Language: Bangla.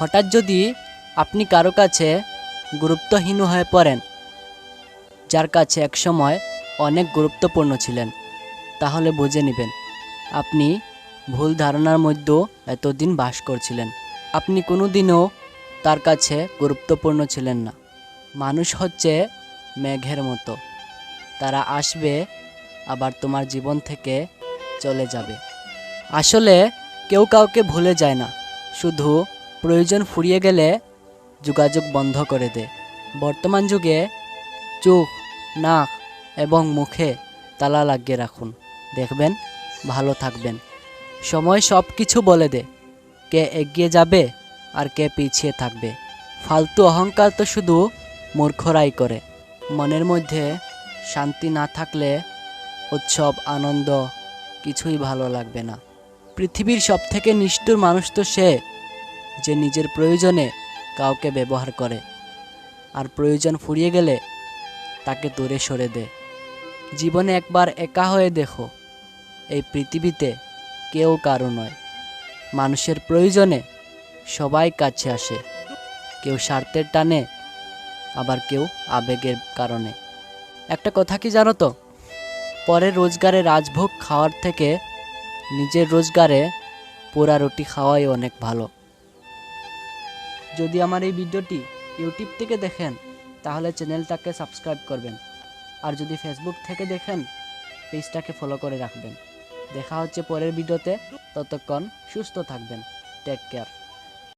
হঠাৎ যদি আপনি কারো কাছে গুরুত্বহীন হয়ে পড়েন, যার কাছে একসময় অনেক গুরুত্বপূর্ণ ছিলেন, তাহলে বুঝে নেবেন আপনি ভুল ধারণার মধ্যেও এতদিন বাস করছিলেন। আপনি কোনোদিনও তার কাছে গুরুত্বপূর্ণ ছিলেন না। মানুষ হচ্ছে মেঘের মতো, তারা আসবে আবার তোমার জীবন থেকে চলে যাবে। আসলে কেউ কাউকে ভুলে যায় না, শুধু প্রয়োজন ফুরিয়ে গেলে যোগাযোগ বন্ধ করে দেয়। বর্তমান যুগে চোখ, নাক এবং মুখে তালা লাগিয়ে রাখুন, দেখবেন ভালো থাকবেন। সময় সব কিছু বলে দেয়, কে এগিয়ে যাবে আর কে পিছিয়ে থাকবে। ফালতু অহংকার তো শুধু মূর্খরাই করে। মনের মধ্যে শান্তি না থাকলে উৎসব, আনন্দ কিছুই ভালো লাগবে না। পৃথিবীর সবথেকে নিষ্ঠুর মানুষ তো সে, যে নিজের প্রয়োজনে কাউকে ব্যবহার করে আর প্রয়োজন ফুরিয়ে গেলে তাকে দূরে সরে দেয়। জীবনে একবার একা হয়ে দেখো, এই পৃথিবীতে কেউ কারো নয়। মানুষের প্রয়োজনে সবাই কাছে আসে, কেউ স্বার্থের টানে, আবার কেউ আবেগের কারণে। একটা কথা কি জানো তো, পরের রোজগারে রাজভোগ খাওয়ার থেকে নিজের রোজগারে পোড়া রুটি খাওয়াই অনেক ভালো। যদি আমার এই ভিডিওটি ইউটিউব থেকে দেখেন তাহলে চ্যানেলটাকে সাবস্ক্রাইব করবেন, আর যদি ফেসবুক থেকে দেখেন পেজটাকে ফলো করে রাখবেন। দেখা হচ্ছে পরের ভিডিওতে, ততক্ষণ সুস্থ থাকবেন। Take care.